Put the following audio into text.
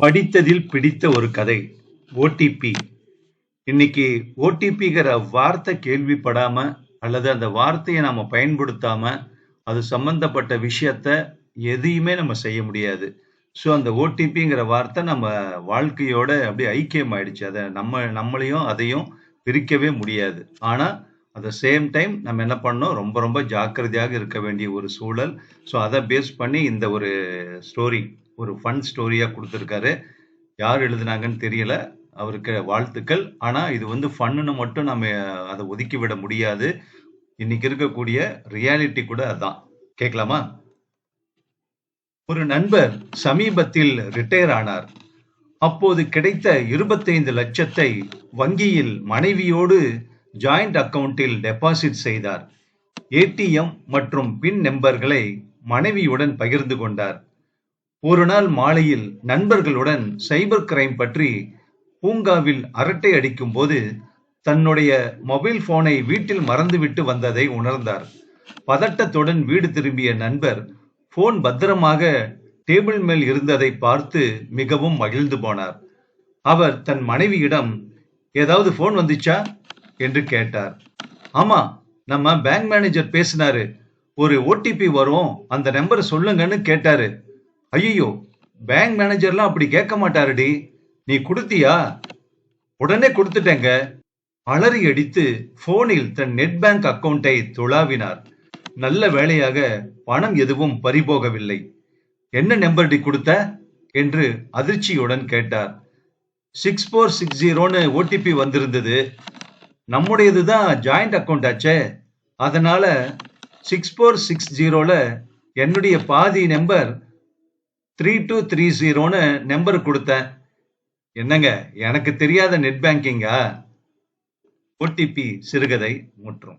படித்ததில் பிடித்த ஒரு கதை ஓடிபி. இன்னைக்கு ஓடிபிங்கிற வார்த்தை கேள்விப்படாம அல்லது அந்த வார்த்தையை நாம பயன்படுத்தாம அது சம்பந்தப்பட்ட விஷயத்த எதையுமே நம்ம செய்ய முடியாது. ஸோ அந்த ஓடிபிங்கிற வார்த்தை நம்ம வாழ்க்கையோட அப்படியே ஐக்கியம் ஆயிடுச்சு. அதை நம்மளையும் அதையும் பிரிக்கவே முடியாது. ஆனா அட் த சேம் டைம் நம்ம என்ன பண்ணோம், ரொம்ப ரொம்ப ஜாக்கிரதையாக இருக்க வேண்டிய ஒரு சூழல். ஸோ அதை பேஸ் பண்ணி இந்த ஒரு ஸ்டோரி ஒரு ஃபன் ஸ்டோரியா கொடுத்துருக்காரு. யார் எழுதுனாங்கன்னு தெரியல. அவருக்கு வாழ்த்துக்கள். ஆனா இது வந்து ஃபன்னு மட்டும் நம்ம அதை ஒதுக்கி விட முடியாது. இன்னைக்கு இருக்கக்கூடிய ரியாலிட்டி கூட அதான். கேட்கலாமா? ஒரு நண்பர் சமீபத்தில் ரிட்டையர் ஆனார். அப்போது கிடைத்த 25 லட்சத்தை வங்கியில் மனைவியோடு ஜாயிண்ட் அக்கவுண்டில் டெபாசிட் செய்தார். ஏடிஎம் மற்றும் பின் நம்பர்களை மனைவியுடன் பகிர்ந்து கொண்டார். ஒரு நாள் மாலையில் நண்பர்களுடன் சைபர் கிரைம் பற்றி பூங்காவில் அரட்டை அடிக்கும் போது தன்னுடைய மொபைல் போனை வீட்டில் மறந்துவிட்டு வந்ததை உணர்ந்தார். பதட்டத்துடன் வீடு திரும்பிய நண்பர் போன் பத்திரமாக டேபிள் மேல் இருந்ததை பார்த்து மிகவும் மகிழ்ந்து போனார். அவர் தன் மனைவியிடம், ஏதாவது போன் வந்துச்சா என்று கேட்டார். ஆமா, நம்ம பேங்க் மேனேஜர் பேசினாரு. ஒரு ஓடிபி வரும், அந்த நம்பரை சொல்லுங்கன்னு கேட்டாரு. ஐயோ, பேங்க் மேனேஜர்லாம் அப்படி கேட்க மாட்டாருடி. நீ கொடுத்தியா? உடனே கொடுத்துட்டேங்க. அலறி அடித்து போனில் தன் நெட் பேங்க் அக்கவுண்டை துளாவினார். நல்ல வேளையாக பணம் எதுவும் பறிபோகவில்லை. என்ன நம்பர் கொடுத்த என்று அதிர்ச்சியுடன் கேட்டார். 6460ன்னு ஓடிபி வந்திருந்தது. நம்முடையதுதான் ஜாயிண்ட் அக்கவுண்ட் ஆச்சே, அதனால 6460ல என்னுடைய பாதி நம்பர் 3230ன்னு நம்பர் கொடுத்தேன். என்னங்க, எனக்கு தெரியாத நெட் பேங்கிங்கா? ஓடிபி சிறுகதை முற்றும்.